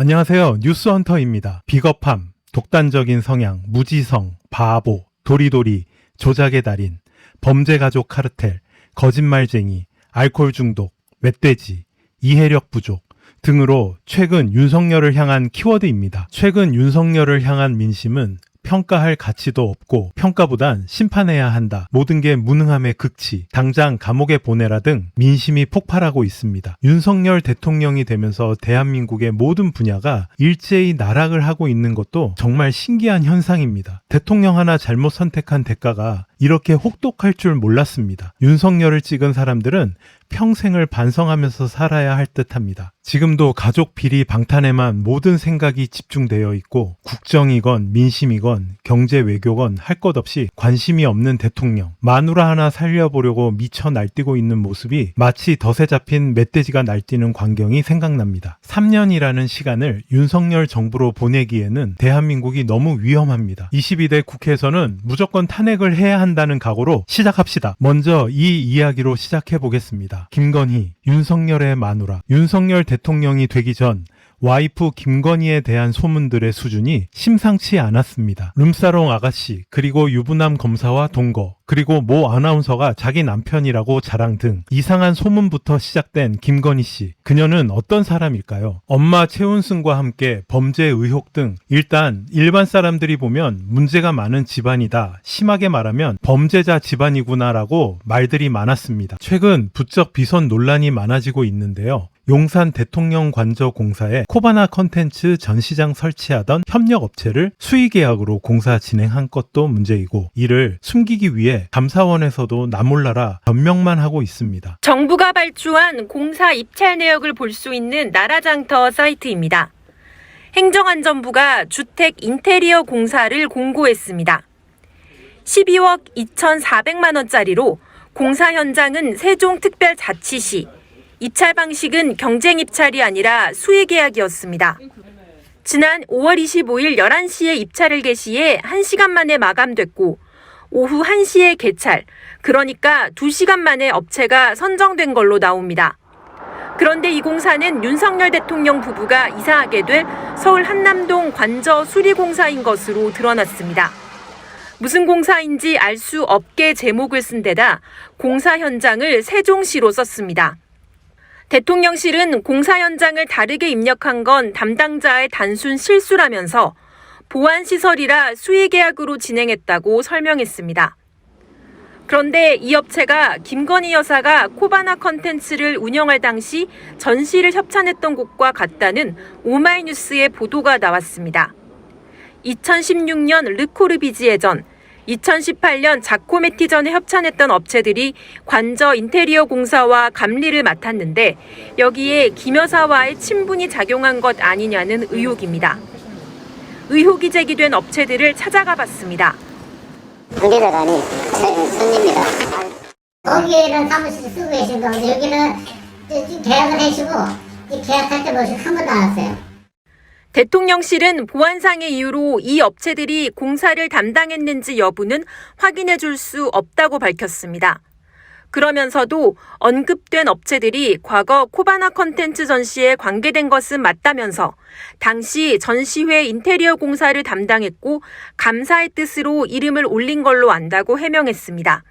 안녕하세요. 뉴스헌터입니다. 비겁함, 독단적인 성향, 무지성, 바보, 도리도리, 조작의 달인, 범죄가족 카르텔, 거짓말쟁이, 알코올 중독, 멧돼지, 이해력 부족 등으로 최근 윤석열을 향한 키워드입니다. 최근 윤석열을 향한 민심은 평가할 가치도 없고 평가보단 심판해야 한다. 모든 게 무능함의 극치. 당장 감옥에 보내라 등 민심이 폭발하고 있습니다. 윤석열 대통령이 되면서 대한민국의 모든 분야가 일제히 나락을 하고 있는 것도 정말 신기한 현상입니다. 대통령 하나 잘못 선택한 대가가 이렇게 혹독할 줄 몰랐습니다. 윤석열을 찍은 사람들은 평생을 반성하면서 살아야 할 듯합니다. 지금도 가족 비리 방탄에만 모든 생각이 집중되어 있고 국정이건 민심이건 경제 외교건 할 것 없이 관심이 없는 대통령, 마누라 하나 살려보려고 미쳐 날뛰고 있는 모습이 마치 덫에 잡힌 멧돼지가 날뛰는 광경이 생각납니다. 3년이라는 시간을 윤석열 정부로 보내기에는 대한민국이 너무 위험합니다. 22대 국회에서는 무조건 탄핵을 해야 한다는 각오로 시작합시다. 먼저 이 이야기로 시작해 보겠습니다. 김건희, 윤석열의 마누라. 윤석열 대통령이 되기 전 와이프 김건희에 대한 소문들의 수준이 심상치 않았습니다. 룸사롱 아가씨, 그리고 유부남 검사와 동거, 그리고 모 아나운서가 자기 남편이라고 자랑 등 이상한 소문부터 시작된 김건희 씨. 그녀는 어떤 사람일까요? 엄마 최은순과 함께 범죄 의혹 등 일단 일반 사람들이 보면 문제가 많은 집안이다. 심하게 말하면 범죄자 집안이구나라고 말들이 많았습니다. 최근 부쩍 비선 논란이 많아지고 있는데요. 용산 대통령 관저 공사에 코바나 컨텐츠 전시장 설치하던 협력업체를 수의계약으로 공사 진행한 것도 문제이고 이를 숨기기 위해 감사원에서도 나몰라라 변명만 하고 있습니다. 정부가 발주한 공사 입찰 내역을 볼 수 있는 나라장터 사이트입니다. 행정안전부가 주택 인테리어 공사를 공고했습니다. 12억 2,400만 원짜리로 공사 현장은 세종특별자치시, 입찰 방식은 경쟁 입찰이 아니라 수의 계약이었습니다. 지난 5월 25일 11시에 입찰을 개시해 1시간 만에 마감됐고 오후 1시에 개찰, 그러니까 2시간 만에 업체가 선정된 걸로 나옵니다. 그런데 이 공사는 윤석열 대통령 부부가 이사하게 될 서울 한남동 관저 수리공사인 것으로 드러났습니다. 무슨 공사인지 알 수 없게 제목을 쓴 데다 공사 현장을 세종시로 썼습니다. 대통령실은 공사 현장을 다르게 입력한 건 담당자의 단순 실수라면서 보안시설이라 수의계약으로 진행했다고 설명했습니다. 그런데 이 업체가 김건희 여사가 코바나 컨텐츠를 운영할 당시 전시를 협찬했던 곳과 같다는 오마이뉴스의 보도가 나왔습니다. 2016년 르코르비지 예전, 2018년 자코메티전에 협찬했던 업체들이 관저 인테리어 공사와 감리를 맡았는데 여기에 김 여사와의 친분이 작용한 것 아니냐는 의혹입니다. 의혹이 제기된 업체들을 찾아가 봤습니다. 관계자단이 손님이다. 거기에는 사무실 쓰고 계신 건데 여기는 계약을 해주고 계약할 때 모습 한 번도 안 왔어요. 대통령실은 보안상의 이유로 이 업체들이 공사를 담당했는지 여부는 확인해 줄 수 없다고 밝혔습니다. 그러면서도 언급된 업체들이 과거 코바나 컨텐츠 전시에 관계된 것은 맞다면서 당시 전시회 인테리어 공사를 담당했고 감사의 뜻으로 이름을 올린 걸로 안다고 해명했습니다.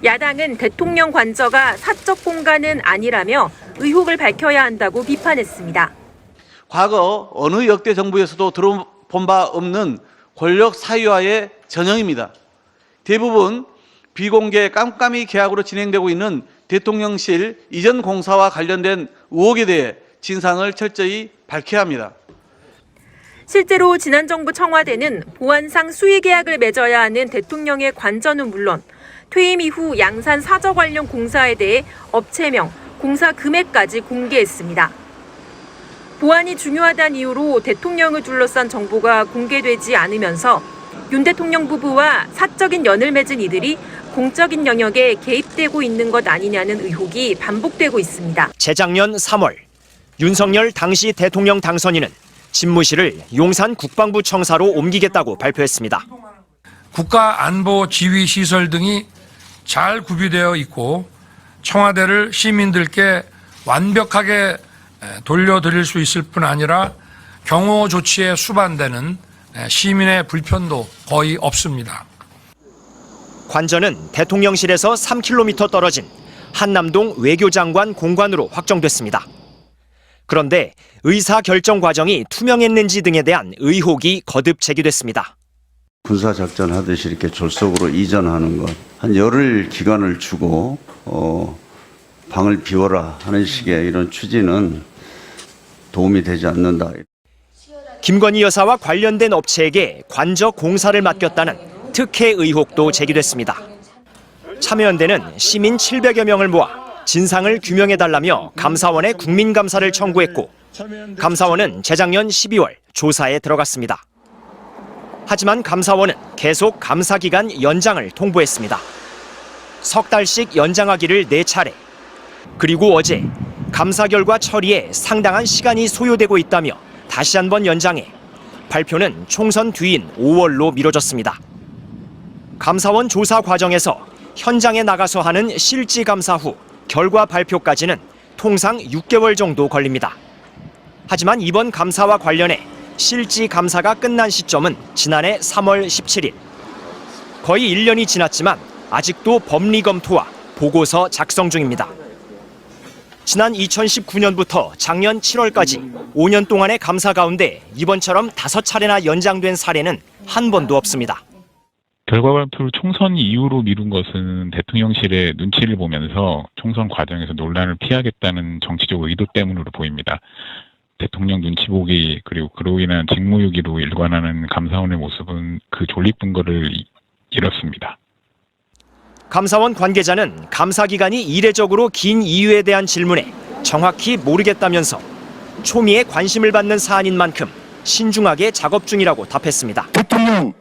야당은 대통령 관저가 사적 공간은 아니라며 의혹을 밝혀야 한다고 비판했습니다. 과거 어느 역대 정부에서도 들어본 바 없는 권력 사유화의 전형입니다. 대부분 비공개 깜깜이 계약으로 진행되고 있는 대통령실 이전 공사와 관련된 의혹에 대해 진상을 철저히 밝혀야 합니다. 실제로 지난 정부 청와대는 보안상 수의 계약을 맺어야 하는 대통령의 관저는 물론 퇴임 이후 양산 사저 관련 공사에 대해 업체명, 공사 금액까지 공개했습니다. 보안이 중요하다는 이유로 대통령을 둘러싼 정보가 공개되지 않으면서 윤 대통령 부부와 사적인 연을 맺은 이들이 공적인 영역에 개입되고 있는 것 아니냐는 의혹이 반복되고 있습니다. 재작년 3월 윤석열 당시 대통령 당선인은 집무실을 용산 국방부 청사로 옮기겠다고 발표했습니다. 국가안보지휘시설 등이 잘 구비되어 있고 청와대를 시민들께 완벽하게 돌려드릴 수 있을 뿐 아니라 경호 조치에 수반되는 시민의 불편도 거의 없습니다. 관저는 대통령실에서 3km 떨어진 한남동 외교장관 공관으로 확정됐습니다. 그런데 의사 결정 과정이 투명했는지 등에 대한 의혹이 거듭 제기됐습니다. 군사작전 하듯이 이렇게 졸속으로 이전하는 것, 한 열흘 기간을 주고 방을 비워라 하는 식의 이런 추진은 도움이 되지 않는다. 김건희 여사와 관련된 업체에게 관저 공사를 맡겼다는 특혜 의혹도 제기됐습니다. 참여연대는 시민 700여 명을 모아 진상을 규명해달라며 감사원에 국민감사를 청구했고 감사원은 재작년 12월 조사에 들어갔습니다. 하지만 감사원은 계속 감사기간 연장을 통보했습니다. 석 달씩 연장하기를 4차례. 그리고 어제 감사 결과 처리에 상당한 시간이 소요되고 있다며 다시 한번 연장해 발표는 총선 뒤인 5월로 미뤄졌습니다. 감사원 조사 과정에서 현장에 나가서 하는 실지 감사 후 결과 발표까지는 통상 6개월 정도 걸립니다. 하지만 이번 감사와 관련해 실지 감사가 끝난 시점은 지난해 3월 17일. 거의 1년이 지났지만 아직도 법리 검토와 보고서 작성 중입니다. 지난 2019년부터 작년 7월까지 5년 동안의 감사 가운데 이번처럼 5차례나 연장된 사례는 한 번도 없습니다. 결과 발표를 총선 이후로 미룬 것은 대통령실의 눈치를 보면서 총선 과정에서 논란을 피하겠다는 정치적 의도 때문으로 보입니다. 대통령 눈치 보기 그리고 그로 인한 직무유기로 일관하는 감사원의 모습은 그 존립근거를 잃었습니다. 감사원 관계자는 감사 기간이 이례적으로 긴 이유에 대한 질문에 정확히 모르겠다면서 초미의 관심을 받는 사안인 만큼 신중하게 작업 중이라고 답했습니다. 대통령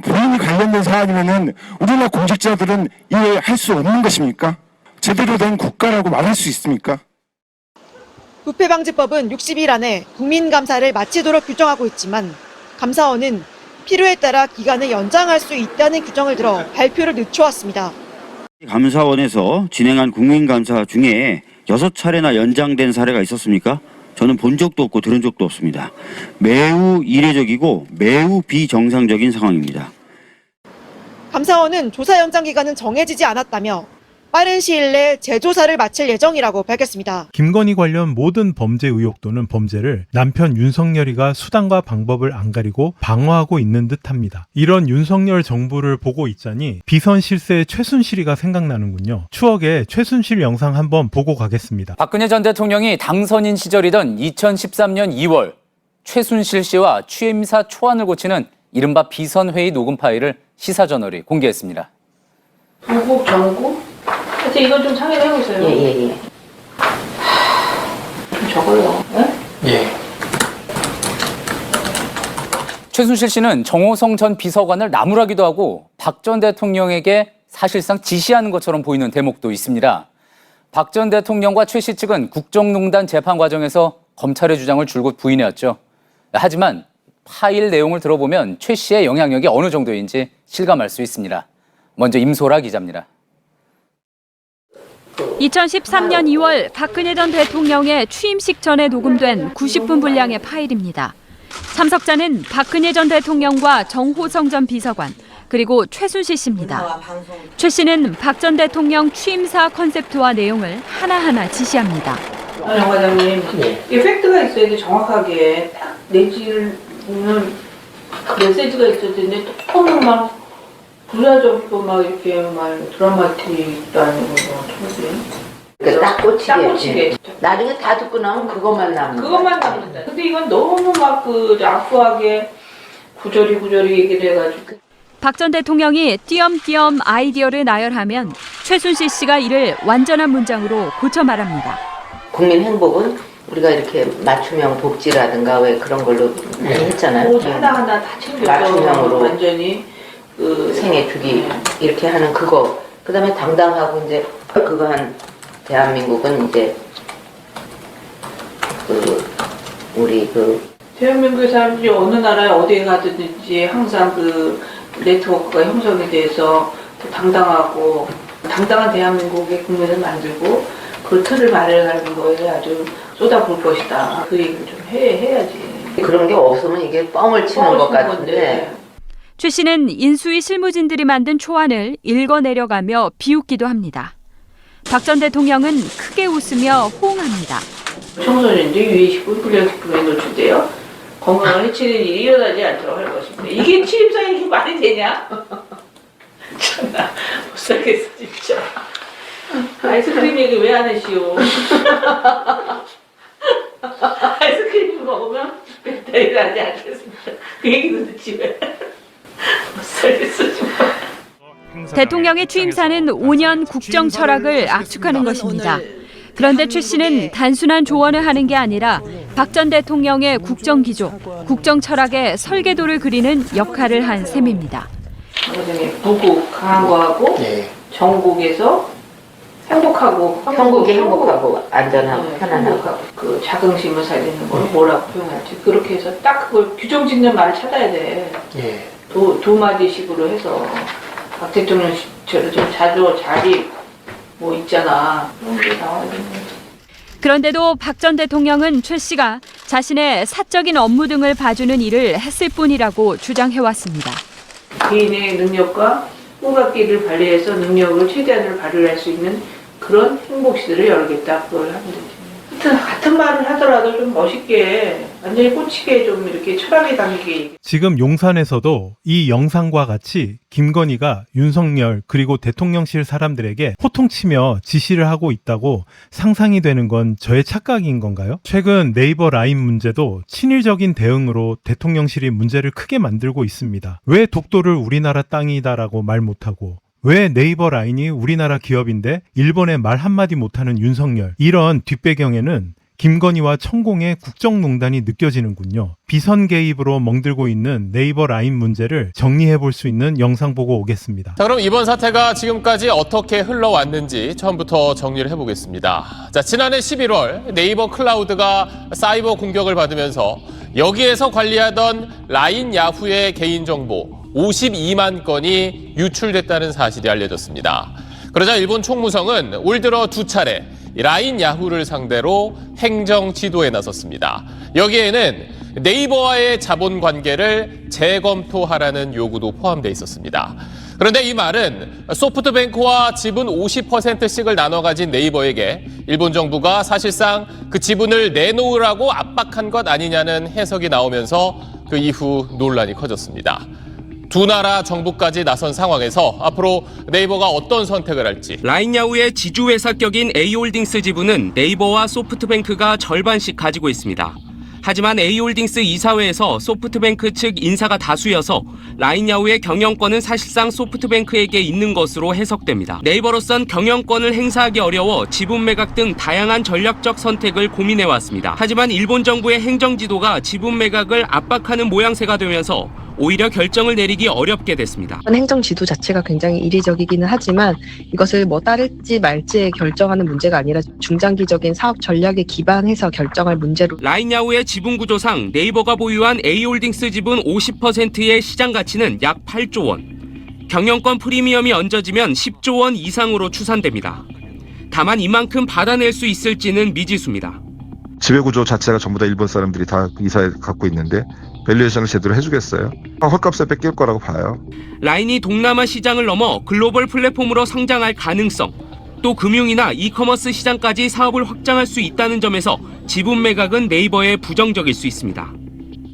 본인이 관련된 사안이면은 우리나라 공직자들은 이해할 수 없는 것입니까? 제대로 된 국가라고 말할 수 있습니까? 부패방지법은 60일 안에 국민감사를 마치도록 규정하고 있지만 감사원은 필요에 따라 기간을 연장할 수 있다는 규정을 들어 발표를 늦춰왔습니다. 감사원에서 진행한 국민감사 중에 6차례나 연장된 사례가 있었습니까? 저는 본 적도 없고 들은 적도 없습니다. 매우 이례적이고 매우 비정상적인 상황입니다. 감사원은 조사 연장 기간은 정해지지 않았다며 빠른 시일 내 재조사를 마칠 예정이라고 밝혔습니다. 김건희 관련 모든 범죄 의혹 또는 범죄를 남편 윤석열이가 수단과 방법을 안 가리고 방어하고 있는 듯합니다. 이런 윤석열 정부를 보고 있자니 비선 실세의 최순실이가 생각나는군요. 추억의 최순실 영상 한번 보고 가겠습니다. 박근혜 전 대통령이 당선인 시절이던 2013년 2월 최순실 씨와 취임사 초안을 고치는 이른바 비선회의 녹음 파일을 시사저널이 공개했습니다. 부국 정국? 하여튼 이건 좀 상의해보세요. 예. 좀 적어요. 예. 최순실 씨는 정호성 전 비서관을 나무라기도 하고 박 전 대통령에게 사실상 지시하는 것처럼 보이는 대목도 있습니다. 박 전 대통령과 최 씨 측은 국정농단 재판 과정에서 검찰의 주장을 줄곧 부인해왔죠. 하지만 파일 내용을 들어보면 최 씨의 영향력이 어느 정도인지 실감할 수 있습니다. 먼저 임소라 기자입니다. 2013년 2월 박근혜 전 대통령의 취임식 전에 녹음된 90분 분량의 파일입니다. 참석자는 박근혜 전 대통령과 정호성 전 비서관, 그리고 최순실 씨입니다. 최 씨는 박 전 대통령 취임사 컨셉트와 내용을 하나하나 지시합니다. 정 과장님, 이 팩트가 있어야 돼. 정확하게 딱 내지를 보면 메시지가 있어야 되는데 톡톡 막 부사적도 막 이렇게 막 드라마틱도 아니고 그러니까 딱 꽂히게. 나중에 다 듣고 나면 그것만 남는다. 그것만 남는다. 근데 이건 너무 막 그 라프하게 구절이 얘기를 해가지고. 박 전 대통령이 띄엄띄엄 아이디어를 나열하면 최순실 씨가 이를 완전한 문장으로 고쳐 말합니다. 국민 행복은 우리가 이렇게 맞춤형 복지라든가 왜 그런 걸로 많이 했잖아요. 하나하나 다 챙겨서 맞춤형으로 완전히 그 생애 주기 이렇게 하는 그거. 그다음에 당당하고 이제 그거 한 대한민국은 이제 우리 대한민국의 사람들이 어느 나라에 어디에 가든지 항상 그 네트워크가 형성이 돼서 당당하고 당당한 대한민국의 국민을 만들고 그 틀을 마련하는 거에 아주 쏟아부을 것이다. 그 얘기를 좀 해야지. 그런 게 없으면 이게 뻥을 치는 것 같은데. 최 씨는 인수위 실무진들이 만든 초안을 읽어내려가며 비웃기도 합니다. 박 전 대통령은 크게 웃으며 호응합니다. 청소년들이 유해식품, 불량식품에 노출되어 건강을 해치는 일이 일어나지 않도록 할 것입니다. 이게 취임사에 이게 말이 되냐? 참나 못 살겠어 진짜. 아이스크림 얘기 왜 안 하시오? 아이스크림 먹으면 배탈이 나지 않겠습니다. 그 얘기도 듣지 왜? 못 살겠어 정말. 대통령의 취임사는 5년 국정 철학을 압축하는 것입니다. 그런데 최 씨는 단순한 조언을 하는 게 아니라 박 전 대통령의 국정 기조, 국정 철학의 설계도를 그리는 역할을 한 셈입니다. 부국 강한 거하고 정국에서 행복하고 형국이 행복하고 안전하고 편안하고 그 자긍심을 살리는 걸 뭐라고 표현할지 그렇게 해서 딱 그걸 규정 짓는 말을 찾아야 돼. 두 마디식으로 해서 박 대통령처럼 좀 자리 뭐 있잖아. 그런 게 나와야겠네. 그런데도 박 전 대통령은 최 씨가 자신의 사적인 업무 등을 봐주는 일을 했을 뿐이라고 주장해왔습니다. 개인의 능력과 후각기를 발휘해서 능력을 최대한으로 발휘할 수 있는 그런 행복시설을 열겠다. 그걸 하면 되지. 같은 말을 하더라도 좀 멋있게 완전히 꽂히게 좀 이렇게 철학에 담기게. 지금 용산에서도 이 영상과 같이 김건희가 윤석열 그리고 대통령실 사람들에게 호통치며 지시를 하고 있다고 상상이 되는 건 저의 착각인 건가요? 최근 네이버 라인 문제도 친일적인 대응으로 대통령실이 문제를 크게 만들고 있습니다. 왜 독도를 우리나라 땅이다라고 말 못하고 왜 네이버 라인이 우리나라 기업인데 일본에 말 한마디 못하는 윤석열, 이런 뒷배경에는 김건희와 천공의 국정농단이 느껴지는군요. 비선 개입으로 멍들고 있는 네이버 라인 문제를 정리해 볼 수 있는 영상 보고 오겠습니다. 자, 그럼 이번 사태가 지금까지 어떻게 흘러왔는지 처음부터 정리를 해보겠습니다. 자, 지난해 11월 네이버 클라우드가 사이버 공격을 받으면서 여기에서 관리하던 라인 야후의 개인정보 52만 건이 유출됐다는 사실이 알려졌습니다. 그러자 일본 총무성은 올 들어 2차례 라인 야후를 상대로 행정 지도에 나섰습니다. 여기에는 네이버와의 자본 관계를 재검토하라는 요구도 포함되어 있었습니다. 그런데 이 말은 소프트뱅크와 지분 50%씩을 나눠 가진 네이버에게 일본 정부가 사실상 그 지분을 내놓으라고 압박한 것 아니냐는 해석이 나오면서 그 이후 논란이 커졌습니다. 두 나라 정부까지 나선 상황에서 앞으로 네이버가 어떤 선택을 할지. 라인야후의 지주회사격인 A홀딩스 지분은 네이버와 소프트뱅크가 절반씩 가지고 있습니다. 하지만 A홀딩스 이사회에서 소프트뱅크 측 인사가 다수여서 라인야후의 경영권은 사실상 소프트뱅크에게 있는 것으로 해석됩니다. 네이버로선 경영권을 행사하기 어려워 지분 매각 등 다양한 전략적 선택을 고민해왔습니다. 하지만 일본 정부의 행정지도가 지분 매각을 압박하는 모양새가 되면서 오히려 결정을 내리기 어렵게 됐습니다. 행정 지도 자체가 굉장히 이례적이기는 하지만 이것을 따를지 말지 결정하는 문제가 아니라 중장기적인 사업 전략에 기반해서 결정할 문제로. 라인야후의 지분 구조상 네이버가 보유한 A홀딩스 지분 50%의 시장 가치는 약 8조 원. 경영권 프리미엄이 얹어지면 10조 원 이상으로 추산됩니다. 다만 이만큼 받아낼 수 있을지는 미지수입니다. 지배구조 자체가 전부 다 일본 사람들이 다 이사에 갖고 있는데 밸류에이션을 제대로 해주겠어요? 헐값에 뺏길 거라고 봐요. 라인이 동남아 시장을 넘어 글로벌 플랫폼으로 성장할 가능성, 또 금융이나 이커머스 시장까지 사업을 확장할 수 있다는 점에서 지분 매각은 네이버에 부정적일 수 있습니다.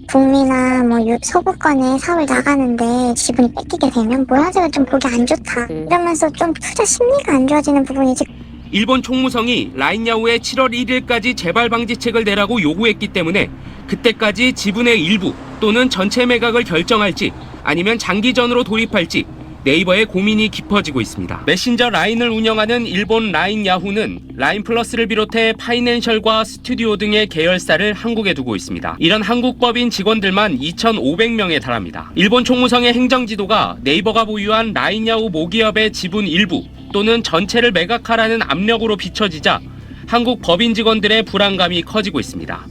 북미나 서구권에 사업을 나가는데 지분이 뺏기게 되면 뭐야제가 좀 보기 안 좋다. 이러면서 좀 투자 심리가 안 좋아지는 부분이지. 일본 총무성이 라인야후에 7월 1일까지 재발 방지책을 내라고 요구했기 때문에 그때까지 지분의 일부 또는 전체 매각을 결정할지 아니면 장기전으로 돌입할지 네이버의 고민이 깊어지고 있습니다. 메신저 라인을 운영하는 일본 라인야후는 라인플러스를 비롯해 파이낸셜과 스튜디오 등의 계열사를 한국에 두고 있습니다. 이런 한국법인 직원들만 2,500명에 달합니다. 일본 총무성의 행정지도가 네이버가 보유한 라인야후 모기업의 지분 일부 또는 전체를 매각하라는 압력으로 비춰지자 한국 법인 직원들의 불안감이 커지고 있습니다.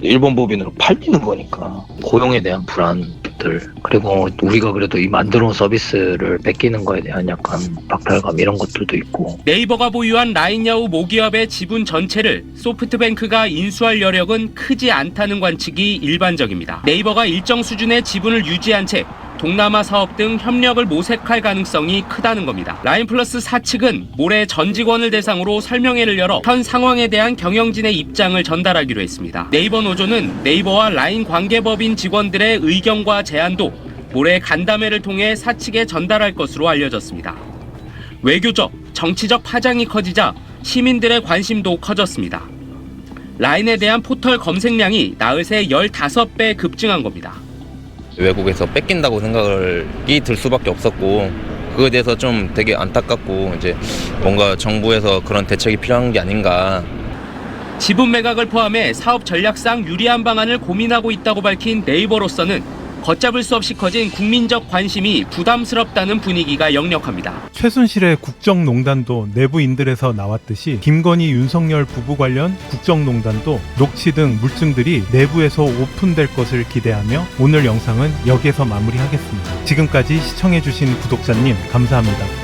일본 법인으로 팔리는 거니까 고용에 대한 불안들, 그리고 우리가 그래도 이 만들어온 서비스를 뺏기는 거에 대한 약간 박탈감 이런 것들도 있고. 네이버가 보유한 라인야후 모기업의 지분 전체를 소프트뱅크가 인수할 여력은 크지 않다는 관측이 일반적입니다. 네이버가 일정 수준의 지분을 유지한 채 동남아 사업 등 협력을 모색할 가능성이 크다는 겁니다. 라인플러스 사측은 모레 전 직원을 대상으로 설명회를 열어 현 상황에 대한 경영진의 입장을 전달하기로 했습니다. 네이버 노조는 네이버와 라인 관계법인 직원들의 의견과 제안도 모레 간담회를 통해 사측에 전달할 것으로 알려졌습니다. 외교적, 정치적 파장이 커지자 시민들의 관심도 커졌습니다. 라인에 대한 포털 검색량이 나흘 새 15배 급증한 겁니다. 외국에서 뺏긴다고 생각이 들 수밖에 없었고, 그거에 대해서 좀 되게 안타깝고, 이제 뭔가 정부에서 그런 대책이 필요한 게 아닌가. 지분 매각을 포함해 사업 전략상 유리한 방안을 고민하고 있다고 밝힌 네이버로서는 걷잡을 수 없이 커진 국민적 관심이 부담스럽다는 분위기가 역력합니다. 최순실의 국정농단도 내부인들에서 나왔듯이 김건희 윤석열 부부 관련 국정농단도 녹취 등 물증들이 내부에서 오픈될 것을 기대하며 오늘 영상은 여기에서 마무리하겠습니다. 지금까지 시청해주신 구독자님 감사합니다.